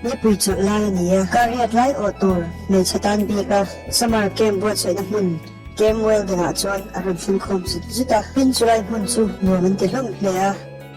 นี่ปุยจุดลายนี่การเรียดไล่ออตูในสถานบีก็สมัครเกมบวชใส่น้ำมันเกมเวลเดนาจวนอารมณ์ฟินคมสุดจุดพินจุไลมันจูมัวมันติดลมเลย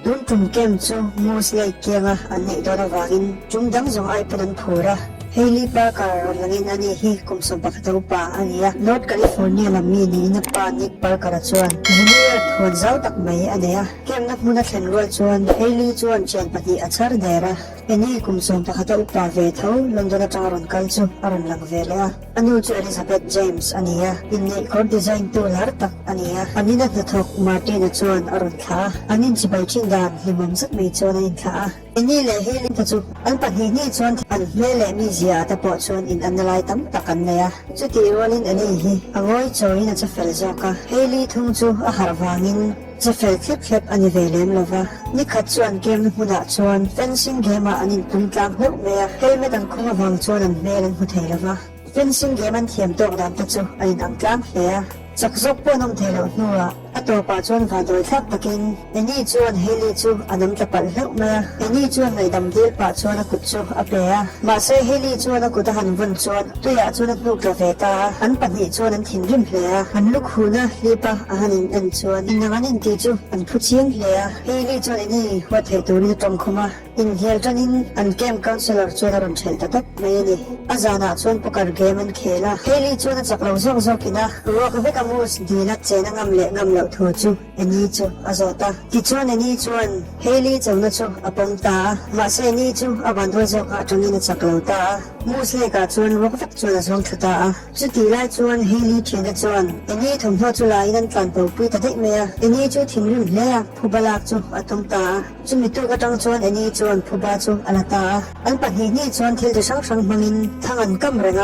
ดุนจุ่มเกมจูมูสไลเกียงอันนี้โดนวากินจุ่มดังจงไอปนันพูระเฮลิปาการ์ลังอินอันนี้ฮิคุมสมบัติตัวป่าอันนี้นอร์ทแคลิฟอร์เนียลามีนี่นับปานิกปาร์การ์จวนนิวยอร์กหัวเจ้าตักไม่อันนี้เกมนักมุนักเล่นรัวจวนเฮลิจวนเชียนปฏิอัจฉริยะอันนี้คุมสมบัติตัวป่าเวทเอาลอนดอนจังรันคัลจูอารันลังเวลาอันนู้นจูเอลิซาเบธเจมส์อันนี้อินนี้คอร์ดิไซน์ตัวลาร์ตักอันนี้อันนี้นักทอกมาร์ตินจวนอารันขาอันนี้จิบายชินดานลิมัมสักไม่จวนอันขาอันนี้เลยเฮลิทัจูอันปฏินี่จวนอันเล่มีเสียแต่ปอดชวนอินอันไลตั้มตักันเลยจุดที่วันนี้อันนี้ฮิอังอยจอยน่าจะเฟลจอกะเฮลิทุ่งจูอาหารวางินจะเฟลคลิปอันนี้เวลเลมลวะนี่ขัดชวนเกมหุ่นชวนเฟนซิ่งเกมอันนี้ตุ้งกลางหุบเมียเฮลเมตันคงวางชวนอันเมลันหุ่นเทลวะเฟนซิ่งเกมอันเทียมตัวดันตัจูอันนี้อังกลางเฮียจักจกปนมเทลนัวตัวป่าชวนฝ่าโดยทักตะกินอันนี้ชวนเฮลิจูอันนั้นจะปั่นเลือกมาอันนี้ชวนในดำเดียป่าชวนกุดจูอเปียมาเซเฮลิชวนกุดหันวนชวนตัวยาชวนลูกกาแฟตาอันปั่นหิชวนนั้นถิ่นริมเพลียอันลูกหูนะลีปะอันอันชวนอินนังอันตีจูอันผู้เชียงเพลียเฮลิชวนอันนี้วัดเหตุนี้ตรงเข้ามาอินเฮียจันอินอันเกมคอนเสิลร์ชวนอารมณ์เฉลตัดไม่นี่อาจารย์ชวนปกติเกมมันเคล่าเฮลิชวนจากเราซอกซอกินะรัวกับเวกัมูสดีนักเจนังงำเละงำเหล่าทัวจูอันนี้จูอาจารย์ที่ชวนอันนี้ชวนเฮลิจูนัจูอปงตามาเซนี่จูอบันทัวจูอาจารย์นัจากเราตามูสเลกาชวนรัวกับชวนอาจารย์ทุตาจุดที่ไล่ชวนเฮลิเทียนชวนอันนี้ทุ่มทัวจูไลนั่นการปลุกปีตัดเมียอันนี้จูทิ้งริมเละผู้บาลักจูอาตงตาจุดมิตุกระจังชวนอันนี้ชวนผู้บาจูอลาตาอันปัจจุบันชวนที่จะช่างมังอินทางอันกำเริง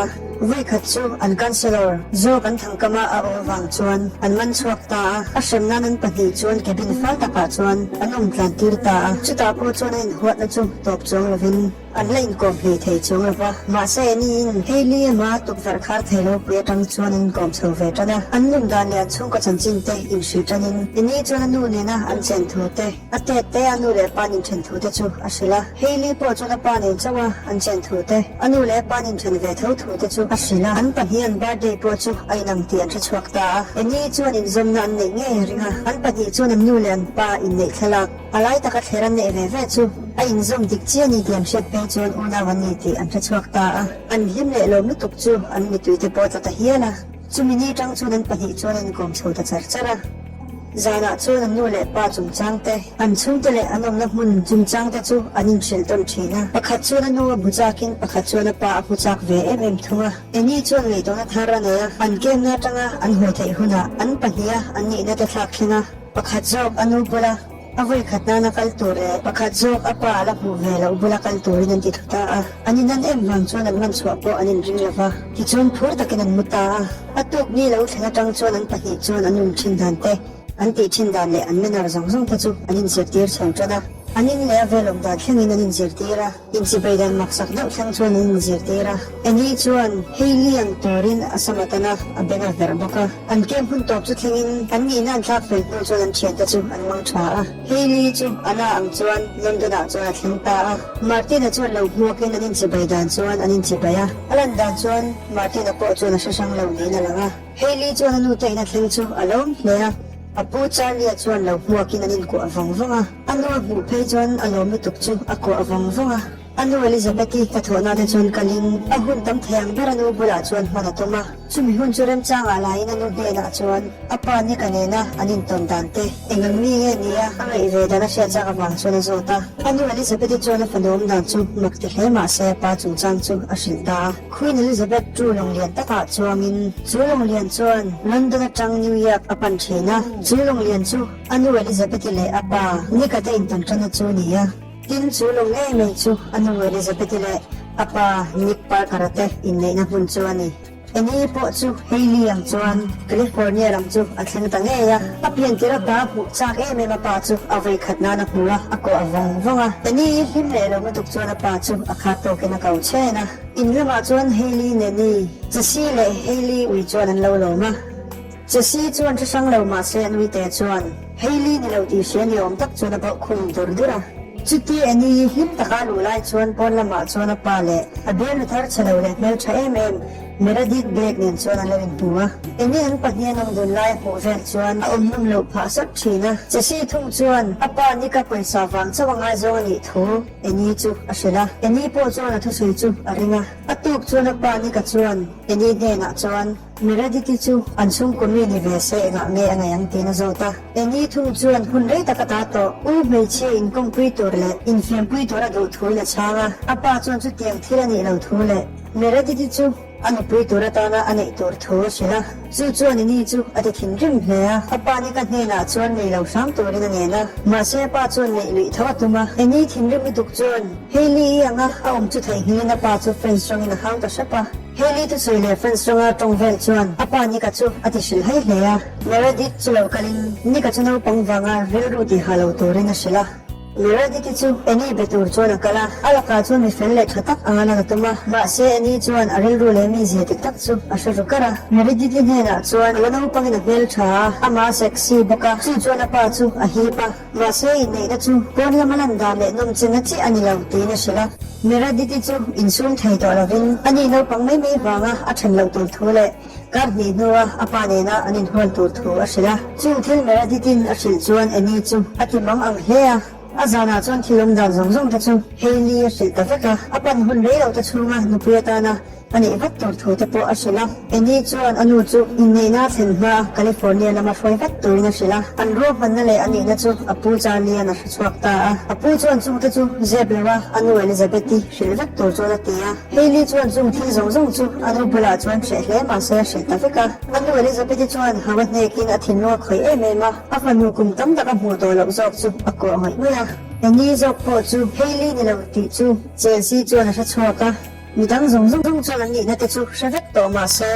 วิคัตจูอันกันเซลร์โจกันทางกมาอาวังชวนอันมันชวกตาอาชมนันปัจจุบันชวนเก็บินฟ้าตะกาชวนอันองการตีรตาจุดตาพูชวนอินหัวนัจูตบจงลวินอันเล่นกอมเพลย์เทจงลวะมาเซนินเฮลีมาตุกฟาร์คาร์เทโลเปียตังชวนอินกอมเซลเวตันะอันลุงดานเลียนชงก็จันจินเตอินชูจันินอันนี้ชวนนูเนนะอันเซนทูเตอัตเตอันนูเลปานินเซนทูเตจูอาศิลาเฮลีปอชวนปานินจังวะอันเซนทูเตอันนูเลปานินเซนเวทูทูเตจูอาศิลาอันปะเฮียนบาร์เดย์ปอจูไอนังเตียนชวกตาอันนี้ชวนอินซมนันเนเงริงะอันปะฮีชวนนูเลนปาอินเนคลักอะไรตะกัดเฮรันเนเวเวจูไออินซมดิกเจียนีเดียมเชตเปจวนอุนาวันนี้ที่อันชวกตาอันหิมเลลมนุตุกจูอันมิตุยเตปอตตะเฮียนะจูมินีจังจูนันปะฮีชวนอินกอมโซตะจัรจระจานาจูนันนูเลปาจุมจังเตอันชุงเตเลอันอมนักมุนจุมจังเตจูอันนิมเชลตันชีนะปะขัดจูนันนูบุจักินปะขัดจูนันปาบุจักเวเอ็มทัวอันนี้จูนเลยตัวนัทฮารานะอันเกมนาจังะอันหัวเทหุนะอันปะเฮียอันนี้นัททักขินะปะขัดจูอันนูบุลาเอาไว้ขัดนานักลตัวเร่ปะขัดจูอปาลักบุเวลาอุบุลากลตัวนันติดตาอันนี้นั่นเอ็มวังจูนันมันสวบอันนี้ริงละฟ้าที่จูนพูดตะกินันมุตาอัตุกนี่เราเทนัจังจูนันปะฮีจูนันนุ่มชินดันเตอันที่ชินดานเลอันไม่น่าจะส่งทัจูอันนี้เสียทีร์ช่างจ้าอันนี้เลเวลองดัดแห่งนี้เสียทีระอินสิไปดันมักสักดับช่างชวนนี้เสียทีระอันนี้ชวนเฮลีอันตัวรินอาสมัตนะอันเป็นอาเวรบุกอันเกมพุ่งตบจุดแห่งอันนี้นั่นทักเฟลต์ชวนเชียนทัจูอันมังชาเฮลีจูอันน่าอังชวนลอนดอนชวนทิ้งตามาร์ตินชวนเราหัวกันอันนี้สิไปดันชวนอันนี้สิไปอันดันชวนมาร์ตินก็ชวนช่างเราเนี่ยนั่นละเฮลีชวนนู้นแต่นักเล่นจูอารมณ์เนี่ยอาปูจารีชวนเราหัวกินอันนี้กูอวังวังอันนู้นบุเพจวนอารมณ์ไม่ตุกจูอากูอวังวังอันนู้นอลิซาเบธีกระโถนาเดชวนกัลินอาหุ่นตั้มแทงบารานูบุลาชวนมานาตุมาชุมิหุ่นจูเริ่มจ้างอะไรนั่นนู้นเดน่าชวนอาปานี่กันเองนะอันนี้ตอนดันเตเองมีเงี้ยนี่อะอะไรเวดานาเชียจากวังชวนโซตาอันนู้นอลิซาเบธีชวนฟันโดมดันจูมักติเหมาเซปาจูจังจูอาชินตาควีนอลิซาเบธจูโรงเรียนตะกาจวมินจูโรงเรียนชวนลอนดอนจังนิวยอร์กอปันเชนะจูโรงเรียนจูอันนู้นอลิซาเบธีเลอาปานี่ก็ได้อินตันจันจูนี่อะดินจูลงเอเมจูอันนู้นอลิซาเบธีเลอาปานิกปาร์คาร์เตอินเลนักบุญจูอันนี้อันนี้พอจูเฮลีอังจวนแคลิฟอร์เนียรังจูอัดเล่นตั้งเอียอับยันที่เราตาผู้จากเอเมมาปาจูเอาไว้ขัดนานักหัวอากอวังวังอันนี้หิมเลเราไม่ตุกจวนปาจูอาคาโตกันนักเอาเชนะอินเรื่องมาจวนเฮลีเนนี่จะซีเลเฮลีวิจวนเราเรามาจะซีจวนจะช่างเรามาเซนวิเตจวนเฮลีนี่เราดีเชียนยอมตักจวนปะคุมตัวดูระ จุดที่อันนี้ลิบตะการลุไลชวนปนละมาชวนปาเลอเบลทัร์ชเลวเลเมลชาเอ็มเมรดิดเบรกเนียนชวนอะไรเป็นตัวอันนี้อันปัจจัยนำดุลไลหัวเฟลชวนนุ่มลูกผาสักชีนะจะซีทุ่งชวนป้านี่ก็เป็นสาวฟังสว่างไอโซนี่ทูอันนี้จูอาศิลาอันนี้พอชวนทุสุยจูอะไรนะตุกชวนป้านี่ก็ชวนอันนี้เดน่าชวนเมรดิดจูอันซุ่มคนมีนิเวศงะเมย์อะไรยังตีน่าโจตาอันนี้ทุ่งชวนหุ่นเรตะกตาโตอูเมชิอินคอมพิวเตอร์เลอินฟิล์มพิวเตอร์ดูทูเลช่างป้าชวนจุดเตียงที่เรานี่เราทูเลเมรดิดจูอันนี้พิตัวตานะอันนี้ตัวทูสิละจู่ๆนี่จู่อันที่ทิ้งริมเลยป้านี่กันเนี่ยนะชวนนี่เราสามตัวนี่นั่นเองนะมาเสียป้าชวนนี่ลุยทว่าตัวมาอันนี้ทิ้งริมไม่ถูกชวนเฮลี่ยังอ่ะเอาจุดไทยนี่นะป้าชวนเฟรนช์ตรงนี้นะเขาตัวใช่ปะเฮลี่ตัวสวยเลยเฟรนช์ตรงตรงเวลชวนป้านี่ก็จู่อันที่สิลให้เลยเมรดิจู่เราคันนี่ก็จู่เราปังวังเรื่องรูที่ฮาเราตัวนี่นะสิละเมื่อได้ที่จูอันนี้เป็นตัวชวนกันละอาลักาจูมีเฟลเล็กชัดตักงานกันตัวมาบ้าเสียอันนี้ชวนอะไรรู้เลยมีเสียติดตักจูอาศัยจุกระเมื่อได้ที่เนี่ยนะชวนแล้วน้องปังอินเบลชาอามาเซ็กซี่บุกะจูชวนป้าจูอาฮีปะบ้าเสียอินเนี่ยจูคนละมันดาเมนมจินนัดที่อันนี้เราตีนะสิละเมื่อได้ที่จูอินซูนไทยตัวเราวินอันนี้น้องปังไม่มีฟังอาฉันเราตัวทั่วเลยการดีนัวอาปาเนี่ยนะอันนี้หัวตัวทั่วสิละจูที่เมื่อได้ที่อาศัยชวนอันนี้จูอาทิมังอังเฮียอาจารย์ชวนที่ลมดาวส่งๆแต่ชูเฮลี่สิตาเฟกะอาปันหุ่นเรียวแต่ชูมานุพิยตานะอันนี้วัดตัวถูกแต่พออาศิลาอันนี้ชวนอนุจูอินเนน่าเซนมาแคลิฟอร์เนียนะมาช่วยวัดตัวนะศิลาอันรูปมันนั่นแหละอันนี้นะจูอปูจารีนะสวักตาอปูชวนจูแต่จูเจ็บเลยวะอนุเอลิซาเบตีศิลวัดตัวจูละตีอะเฮลี่ชวนจูที่ส่งๆจูอนุบุลาชวนเชลเลมาเสียสิตาเฟกะอนุเอลิซาเบตีชวนหาวันเนกินอาทิตย์นัวคอยเอเมมาอาฟันนูกุมตั้มตะกับหัวตัวหลอกจอกจูอากอหอยเมื่ออันนี้จอกพอจูเฮลี่นี่เราตีจูเจลซีชวนนะชัวกะมีทั้งส่งชวนนี่นะแต่จูเชฟต์ตัวมาเซ่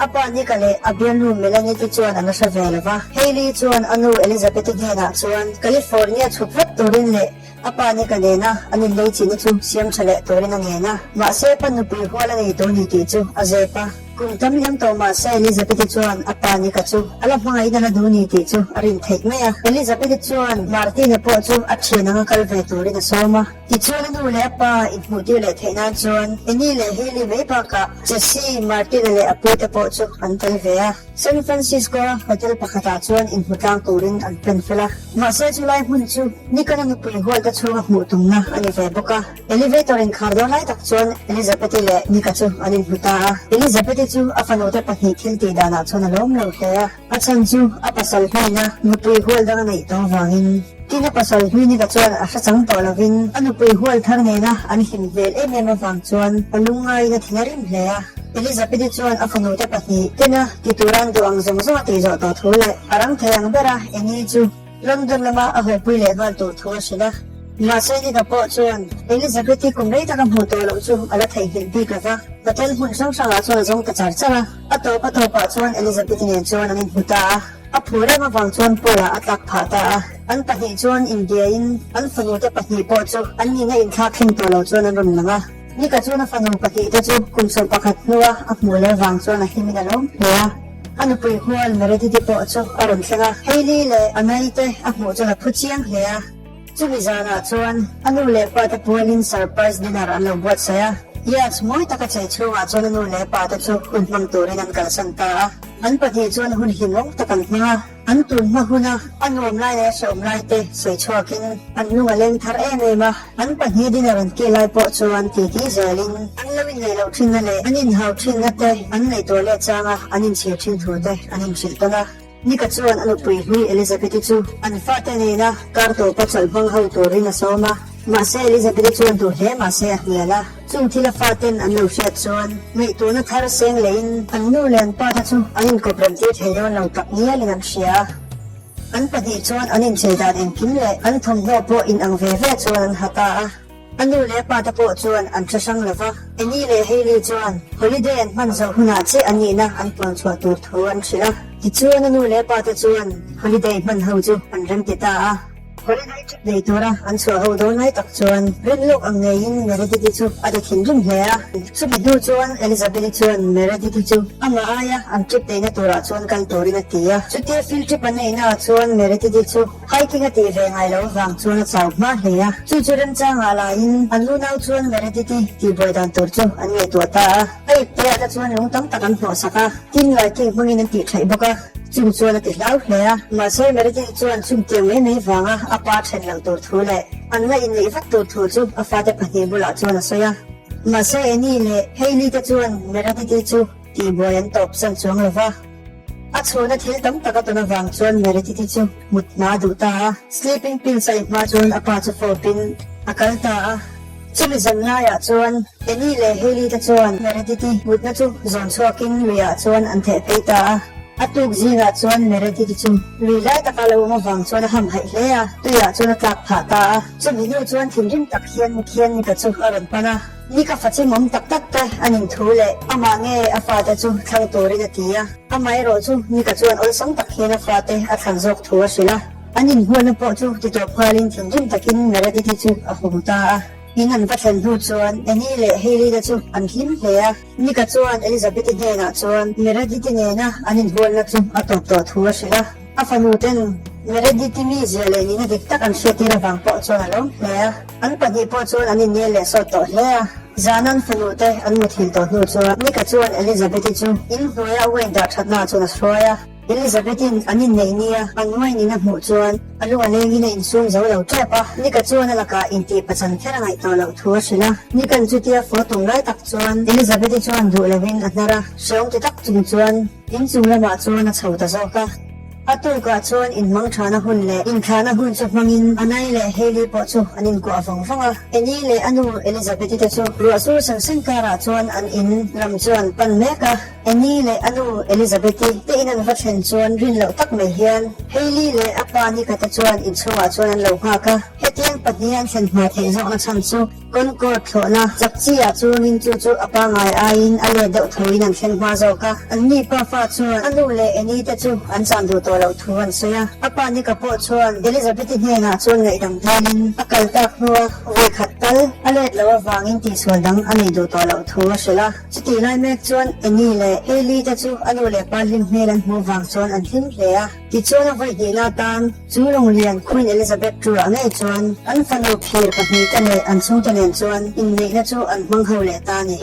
อาปานี่ก็เลยอาเบียนรูมเมลันนี่ชวนอันนั้นเชฟเลวะเฮลี่ชวนอนุเอลิซาเบธเดน่าชวนแคลิฟอร์เนียชุบฟัดตัวรินเลยอาปานี่ก็เลยนะอันนี้เลยจีนี่จูเสียมเฉลตัวรินนั่นเองนะมาเซ่ปนุปีหัวละนี่ตัวนี้ตีจูอาเซปะกุมทำยังตัวมาเซ่เอลิซาเบธชวนอาปานี่ก็จูอาลับมาอีนั่นดูนี่ตีจูอารินเทคเมียเอลิซาเบธชวนมาร์ตินเปอจูอัดเชนังคัลเวตัวรินสอมาที่ชวนนู่นเลยป้าอินมุดิเลยเทนันชวนอันนี้เลยเฮลี่ไม่ปากะเจสซี่มาร์ตินเลยอปูเตปอจูอันเทลเวียซานฟรานซิสโกโฮเทลปากตาชวนอินมุตังตัวรินอันเป็นเฟล่ามาเซ่จุไลหุ่นจูนี่ก็นั่งปุยหัวตะชูกับหมูตุงนะอันนี้เฟบุกะเอลิเวตอร์อินคาร์โดไลตักชวนเอลิซาเบธเลยนี่ก็จูอันนี้มุตาเอลิซาเบธจูอาฟันโอเตปะฮิทิลตีดานาชวนล้มลงเฮียอาชันจูอาปัสสัลฮีนะมุปุยหัวดังในตัววางินที่นับปัสสาวะนี่ก็ชวนอาศัยจังตัวเราวินอันนี้ไปหัวทางนี้นะอันนี้หินเวลเอ็มมาฟังชวนอันลุงไงนะที่นาริมเลยเอลิซาเบธชวนอาฟังโนเตปะฮีเตนะที่ตุรันตัวอังสมสวัสดิ์จอดตัวทุเรศอารังเทียงเบระเอ็นนี่จูลอนดอนละมาอาเฮปุยเลวันตัวทัวสิละมาเซนี่ก็พอชวนเอลิซาเบธที่คุมได้ตะกับหัวตัวเราจูอะไรไทยหินดีกว่าแต่เทลหุ่นช่างช่างชวนจงกระจายจ้าอัตโตปัตโตปะชวนเอลิซาเบธเนี่ยชวนอันนี้พุตาอาผู้ได้มาฟังชวนปูละอัตลักผาตาอันปะหิชวนอินเดียอินอันฟังโนเตปะหิปอจูอันนี้ในอินทักขินตัวเราชวนนั้นรุนละงะนี่ก็ชวนฟังโนปะหิตจูคุมสมปะขัดนัวอาผู้เลยฟังชวนนะหิมินาลมเนี่ยอันปุยหัวเมริดิปอจูอารมณ์สงะเฮลี่เลยอเมริกาอาผู้จะพูดเชียงเนี่ยจูบิจานาชวนอันนู้เลยปะตะพูลินเซอร์ไพรส์ดินาร์อันเราบวชเสียyes มวยตะกัดใจชัวชวนนู้เลยปะตะจูอุ่นมังตัวรินันกัลสันตาอันปะที่ชวนหุ่นหินลงตะกันมาอันตุนมาหุ่นอันรวมไล่เนี่ยสมไล่เตะสวยชัวกินอันนุ่งเล่นทาร์เอเมมาอันปะที่ดินารันเกลัยปอชวนที่ที่เจลินอันเลวินเลยเราทิ้งนั่นเลยอันนินหาวทิ้งนั่นเตะอันในตัวเล็กจ้างอันนินเชียทิ้งถั่วเตะอันนินชิลตันะนี่ก็ชวนอันปุยหุยเอลิซาเบธจูอันฟาเตนีนะการ์โตปัจจัยบังเฮาตัวรินาโซมามาเซเอลิซาเบธชวนตัวเฮมาเซอเนียละจุงที่ละฟาเตนอันลูเชียชวนไม่ตัวนัทฮาร์เซงเลนอันนู่เลนป้าทัชอันนินกบรันที่เทโดนเราตักเนียลินันเชียอันปฏิชวนอันนินเชดาเอ็นกินเลยอันทำโนโปอินอังเวเวชวนฮัตตาอันนู้เลยปาตะโปชวนอันจะช่างเลวะอันนี้เลยให้ลีชวนฮอลิเดย์มันจะหุ่นอาเจอันนี้นะอันปนชวนตัวทวนสิละที่ชวนอันนู้เลยปาตะชวนฮอลิเดย์มันเฮาจูอันเริ่มติดตา คนไทยในตัวละอันส่วนเอาโดนให้ตักชวนเรื่องโลกอังเงินเมรดิติจูอดีตหินรุ่งเฮียสุดดูชวนเอลิซาเบธชวนเมรดิติจูอันมาอายะอันจิบในตัวละชวนกันตัวรินตียสุดที่ฟิลจิปันในน่าชวนเมรดิติจูให้กินตีเรงไงแล้วฟังชวนสาวมาเฮียจู่จู่เรื่องจ้างอะไรอันรู้น่าชวนเมรดิติที่บอยดันตัวจูอันเงยตัวตาไอ้เตะชวนลงตั้งตะกันหัวสักกินไรกินพวกนี้นั่นติดใช่ปะก็จู่ชวนติดแล้วเฮียมาใช้เมรดิติชวนชุ่มเตียงไม่ฟังอาปาเช่นหลังตัวทูเลยอันว่าอินเลยฟักตัวทูจูอาฟาเดปฏิบุลาชวนสอยมาใช้นี่เลยให้ลีตชวนเมรดิติจูที่บอยอันตบสันชวงเลยว่าอาชวนที่ตั้งตะกันตัวฟังชวนเมรดิติจูมุดนาดูตา sleeping pill ใส่มาชวนอาปาจะโฟปินอาการตาชุดจันง่ายชวนนี่เลยให้ลีตชวนเมรดิติมุดนะจูจอนชวกินเรียชวนอันเทปตาatuk zinga chuan meredi chu rilai takalo ma wang chuan ham hai hlea tuya chuan tlak phata chumi nu chuan thimrim tak hian ni ka chu aran pana ni ka fachi mom tak tak ta anin thule ama nge afa ta chu thang tori na tia amai ro chu ni ka chuan ol sang tak hian afa te a thang jok thua sila anin huan po chu ti to phalin thimrim takin meredi chu a huta inan pathan hu chuan ani le heli da chu an hlim hlea ni ka chuan elizabeth ne na chuan meredith ne na anin bol na chu atop to thua sila afanuten meredith mi zele ni na dik tak an shetira wang po chuan alom hlea an pani po chuan anin ne le so to hlea zanan fanute an muthil to hu chuan ni ka chuan elizabeth chu in hoya wen da thatna chuan asroya Elizabeth anin nei nia anwai ni na mu chuan alunga lengi na insum zo lo trepa ni ka chuan alaka inti pachan thera ngai to lo thua sila ni kan chutia photo lai tak chuan Elizabeth chuan du lewin atnara seong ti tak chung chuan in chung lama chuan a chhota zoka atul ka chuan in mang thana hun le in thana hun chu mangin anai le heli po chu anin ko avang vanga eni le anu Elizabeth te chu ru asu sang sang kara chuan an in ram chuan pan meka eni le anu Elizabeth te inan vathen chuan rin lo tak me hian heli le apa ni ka ta chuan in chunga chuan lo ha ka hetiang pathian sen ma the zo na chan chu kon ko thona chakchi a chuan in chu chu apa ngai a in ale deuh thoin an thlen ma zo ka an ni pa fa chuan anu le eni te chu an chan du to lo thuan soya apa ni ka po chuan Elizabeth ne na chuan ngai dang thanin akal tak nuwa we khatal ale lo wangin ti chuan dang ani du to lo thua sela chuti lai mek chuan eni le heli te chu anu le palin hmelan mu wang chuan an hlim hlea ti chuan a vai hina tan chu long lian Queen Elizabeth tu angai chuan an fanu phir pahnih tane an chung tanen chuan in nei na chu an mang ho le ta ni